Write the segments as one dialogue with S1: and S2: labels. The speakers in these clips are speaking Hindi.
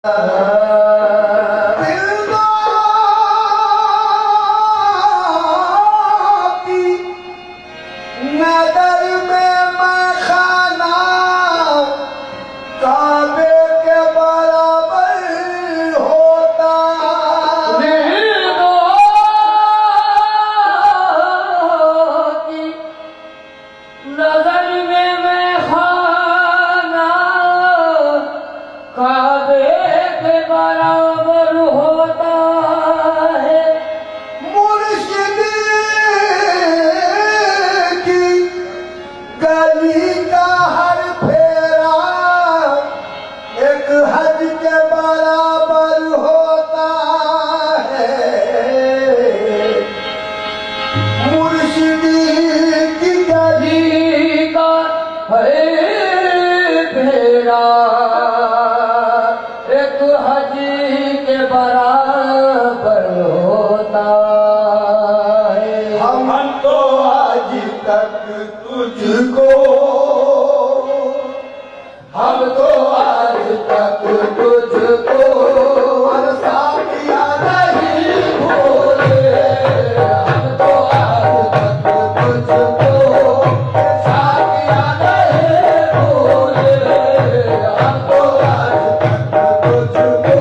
S1: नदर में मैं खाना काबे के बराबर होता।
S2: नजर में मैं खाना काबे के बराबर होता है।
S1: मुर्शिदी की गली का हर फेरा एक हज के बराबर होता है। मुर्शिदी की गली
S2: का है फेरा एक हज के बराबर होता है।
S1: हम तो आज तक तुझको, हम तो आज तक तुझको साथिया नहीं भूले। हम तो आज तक तुझको साथिया नहीं भूले। हम तो आज तक तुझको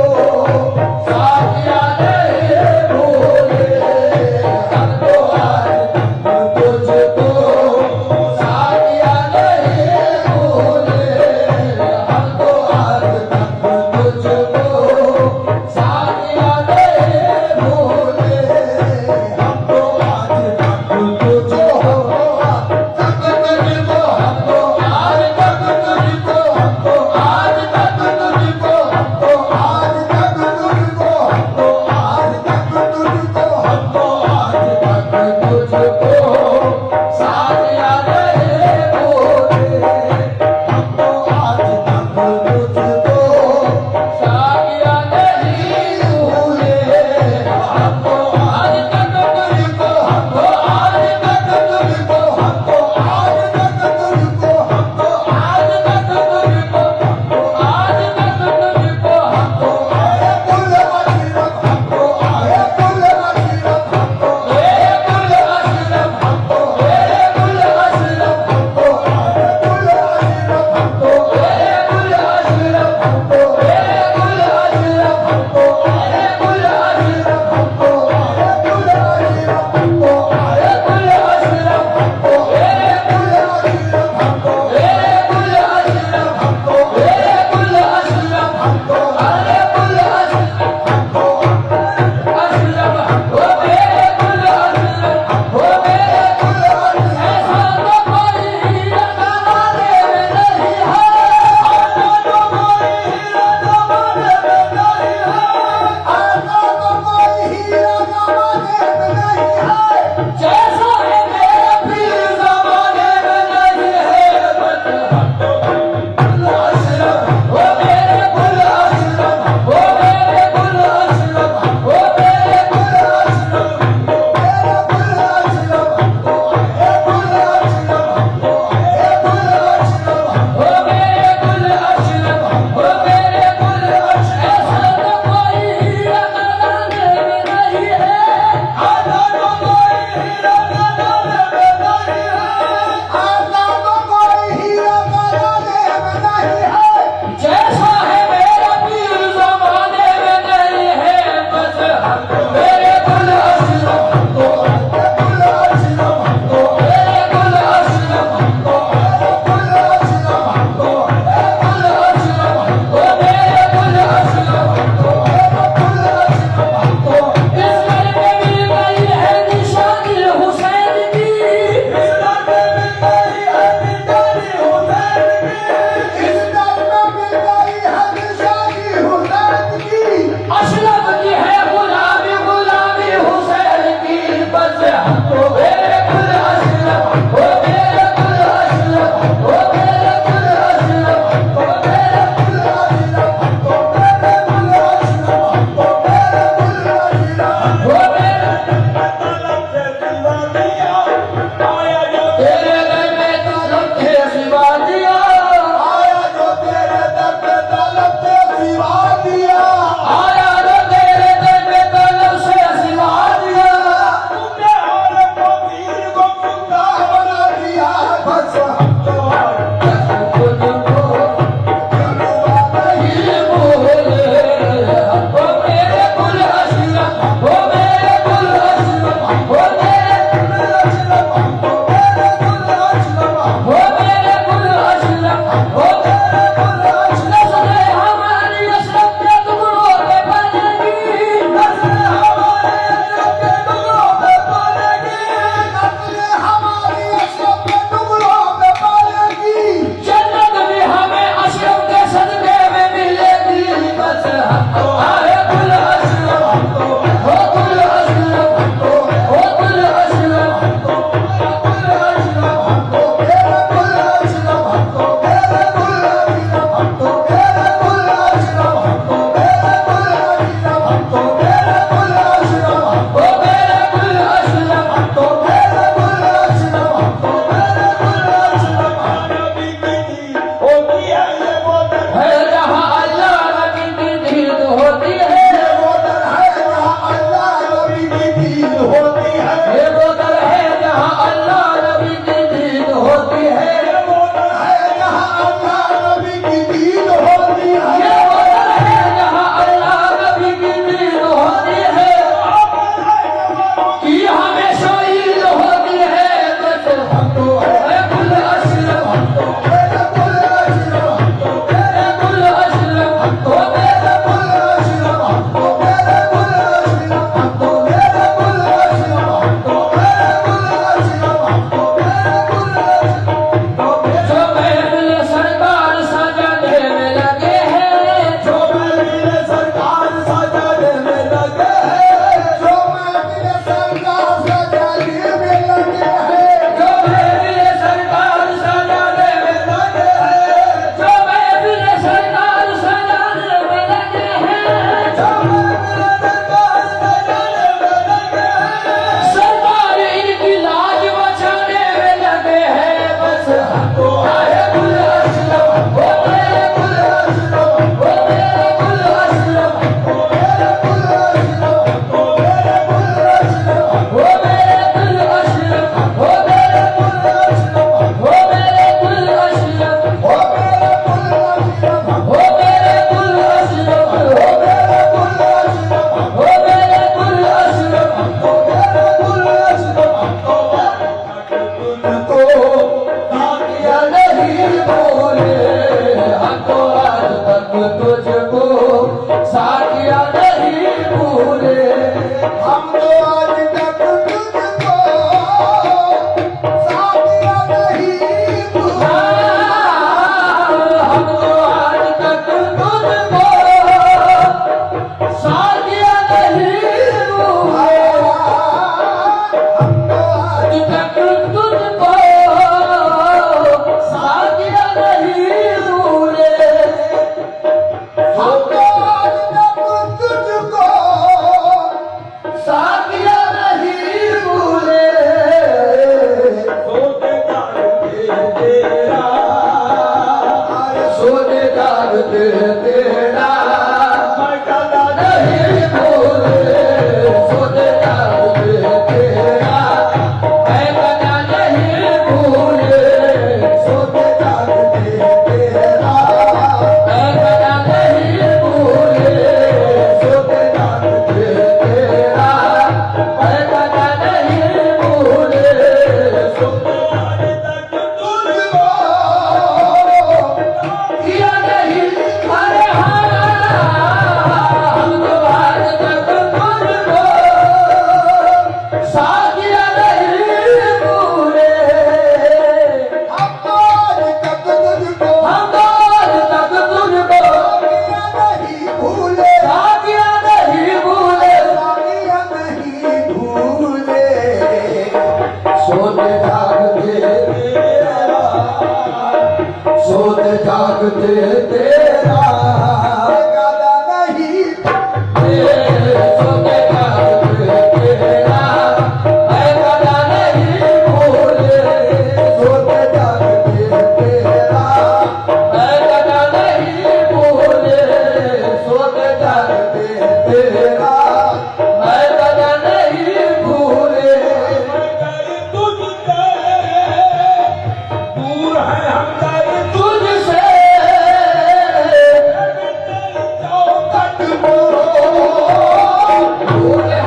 S2: दूर है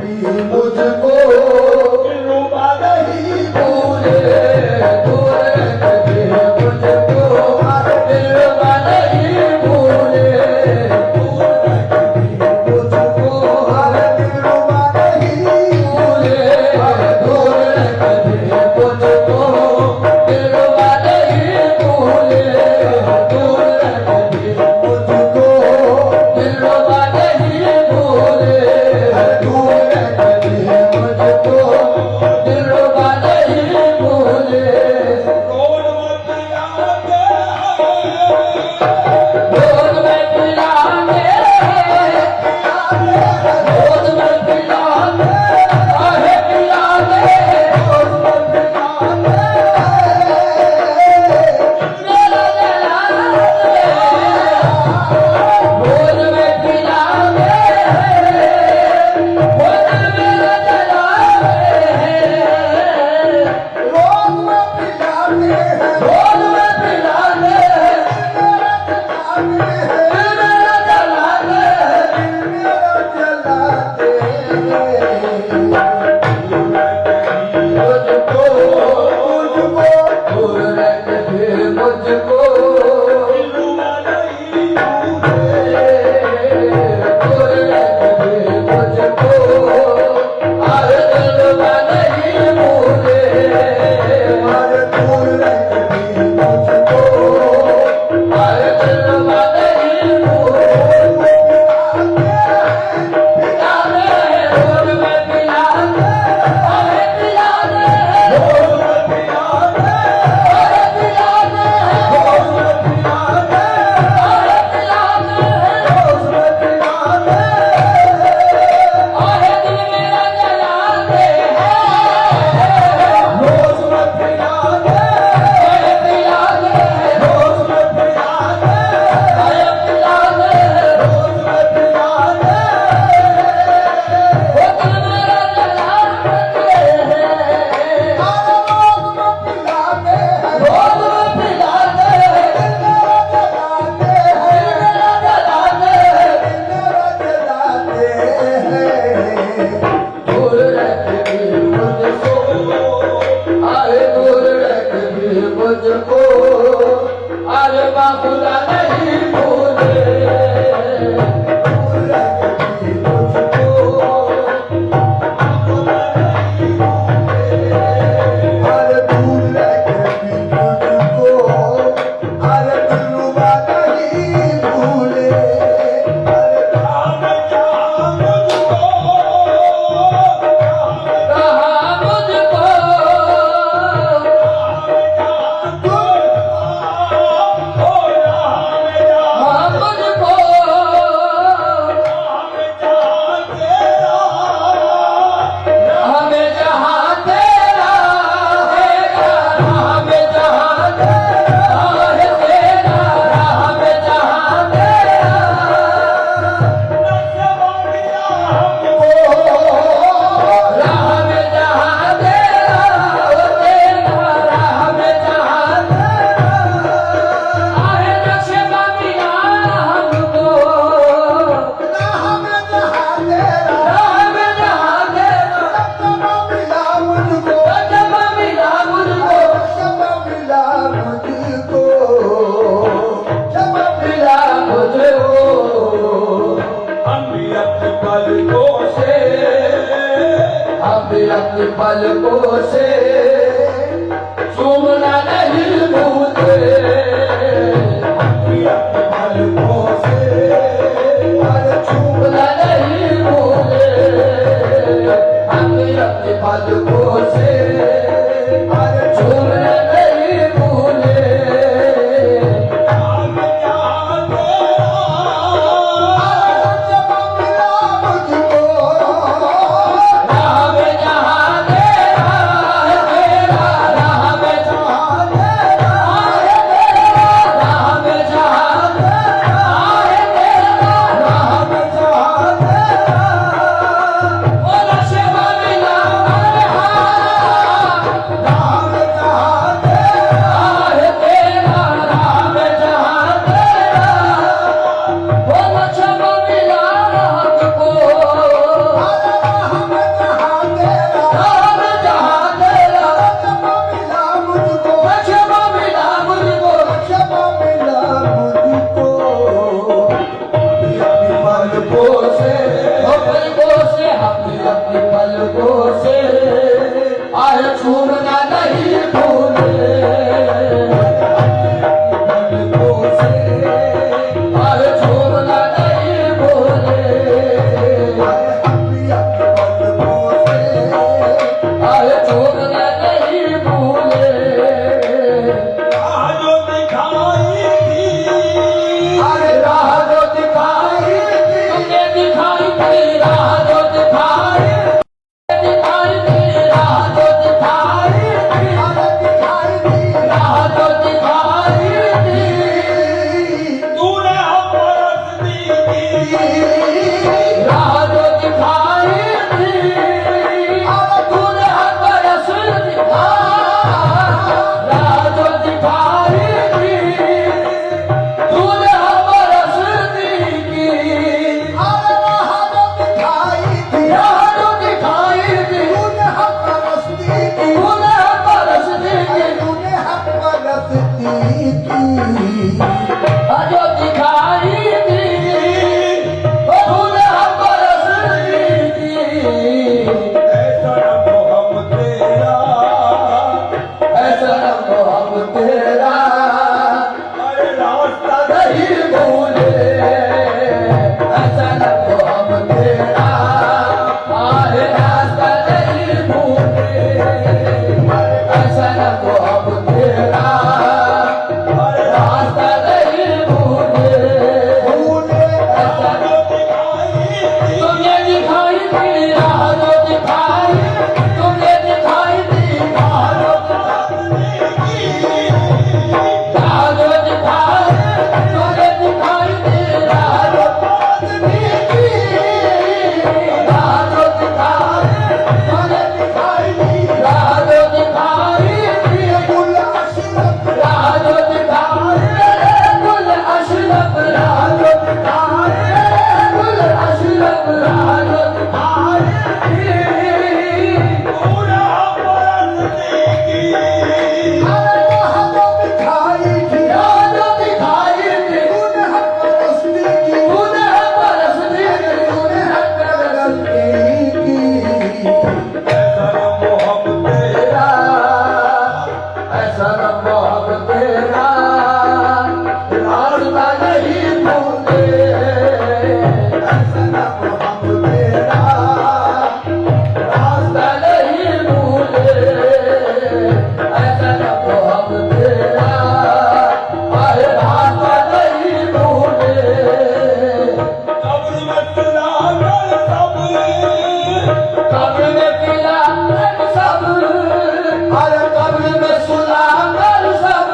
S1: कभी मुझको रुबा नहीं
S2: भूले दूर कभी मुझको दिलवा नहीं भूले
S1: मुझको हर दिल रुबा नहीं
S2: भूले दूर कभी मुझको दिलवा नहीं भूले दूर कभी
S1: मुझको
S2: दिलवा नहीं भूले
S1: दूर कभी
S2: मुझको दिलवा नहीं भूले रोज में पिलाने रोज में पिलाने आहे पिलाने मेरा जलाने रोज में पिलाने रोज मेरा जलाने
S1: रोज में पिलाते हैं
S2: रोज में पिलाने
S1: जलाते हैं
S2: मेरा जलाने
S1: जलाते
S2: मुझको
S1: मुझको
S2: दूर रख दे मुझको दूर रख दे मुझको अरे दिलवा नहीं भूले
S1: हर दूर कभी मुझको
S2: अरे दिलवा नहीं भूले पिलाने रोज में पिलाने अरे पिलाने अरे पिलाने अरे पिलाने अरे दिल मेरा जलाते हैं
S1: रोज में पिलाते
S2: अरे पिलाने
S1: रोज में पिलाते
S2: अरे पिलाने
S1: रोज में पिलाते
S2: वो दिल मेरा जलाते हैं
S1: रोज में पिलाते हैं
S2: रोज में पिलाते हैं
S1: जलाते हैं
S2: मेरा जलाते हैं
S1: जलाते हैं
S2: दूर रख दे मुझको अरे दूर रख दे मुझको अरे बाबूला नहीं भूले
S1: दूर कभी मुझको हर दूर कभी मुझको हर दिलवा नहीं भूले हर
S2: कहा मुझको हाँ मुझको हमें जहाँ तेरा है हमें जहाँ तेरा है तेरा हमें जहाँ तेरा राह में जहाँ तेरा हो तेरा राह में जहाँ तेरा आहे नक्शे मिला हमको
S1: राह में जहाँ तेरा
S2: राह में जहाँ तेरा
S1: सब मिला मुझको
S2: जब मिला मुझको
S1: सब मिला मुझको सब
S2: मिला मुझको हम भी अपने पलकों से चूमना नहीं भूलते
S1: पलकों से हर
S2: चूमना नहीं भूले हम भी अपने पलकों से
S1: हर
S2: चूमना नहीं भूले
S1: जब मिला मुझको
S2: राह में जहाँ तेरा है तेरा राह में जहाँ तेरा है तेरा
S1: अपने पलकों से
S2: अरे छोड़ना नहीं भूले
S3: आज दिखाई थी
S1: अरे राह जो दिखाई थी
S2: तुमने दिखाई थी राह जो दिखाई दिखाई थी राह जो दिखाई थी
S1: अरे दिखाई थी
S2: राह जो दिखाई थी
S3: तूने परस्ती की
S2: राह जो दिखाई थी तूने हर बरस राह जो दिखाई थी तूने हर बरस की
S1: अरे राह जो दिखाई थी
S2: राह जो दिखाई थी
S1: तूने हम परस्ती की
S2: तूने हर बरस की
S1: तूने हम परस्ती की
S2: जो दिखाई थी वो तूने हर बरस की
S3: ऐसा रंगो हम तेरा
S2: ऐसा रंगो हम तेरा
S3: अरे रास्ता
S2: नहीं भूले ऐसा रंगो हम तेरा आए रास्ता नहीं भूले ऐसा रंगो हम तेरा
S3: अरे
S2: रास्ता नहीं भूले
S1: भूले
S2: ऐसा
S3: तुमने दिखाई
S2: तुमने दिखाई थी राह जो दिखाई तुमने दिखाई थी राह जो राह जो दिखाई तुमने दिखाई थी राह जो राह जो दिखाई तुमने दिखाई थी राह जो दिखाई थी
S1: कुल अशरफ
S2: राह जो दिखाई कुल अशरफ राह जो दिखाई कुल अशरफ राह जो दिखाई
S3: पूरा परस्ती की
S1: अरे राह जो दिखाई थी
S2: राह जो दिखाई थी
S1: तूने हम परस्ती की
S2: तूने बरस दी
S1: तूने हम परस्ती की
S3: ऐसा रंगो हम तेरा
S2: ऐसा रंगो हम तेरा रास्ता नहीं भूले
S1: ऐसा रंगो हम तेरा
S2: रास्ता नहीं भूले ऐसा रंगो हम तेरा अरे रास्ता नहीं भूले
S3: कब्र में सुना कर सब
S2: कब्र में पिला कर सब अरे कब्र में सुला कर सब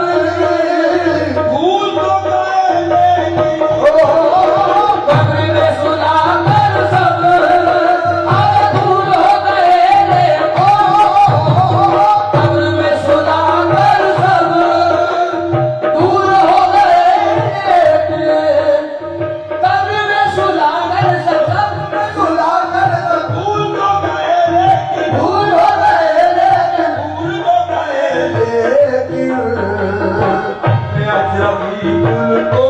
S3: भूल तो गए लेकिन
S2: कब्र में सुला कर सब अरे भूल हो गए रे कब्र में सुला कर सब दूर हो गए रे कब्र में सुला कर सब
S1: सुला कर सब
S3: भूल तो गए लेकिन
S2: भूल हो गए रे
S3: भूल तो गए
S1: लेकिन
S3: अपने अजनबी गुल को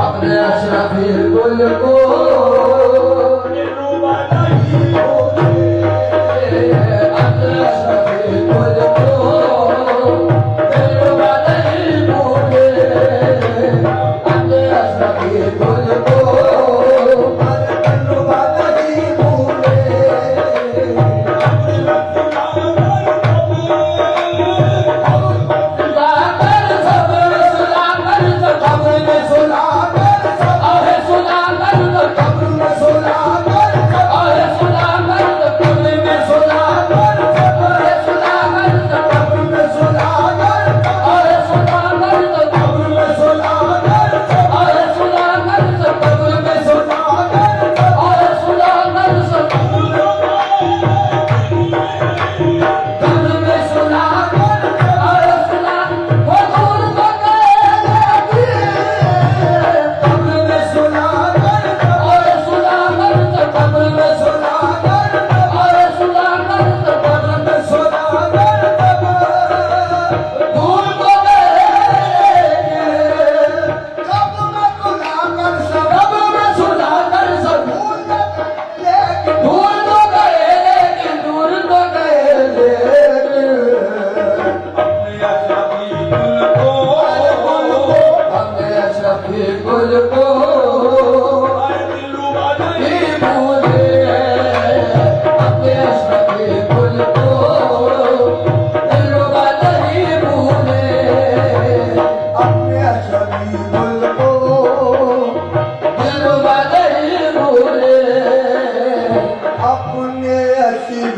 S2: अपने अशरफी गुल को
S3: रुबा नहीं होते
S2: अपने अशरफी गुल को दिलरुबा नहीं भूले अपने अशरफी गुल को
S1: अरे तन्नुबा नहीं भूले
S3: कब्र में सुना कर सब
S2: सुला कर सब सुला कर सब कब्र में सुला
S1: सुला कर सब
S2: अरे सुला कर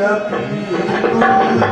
S1: रफीक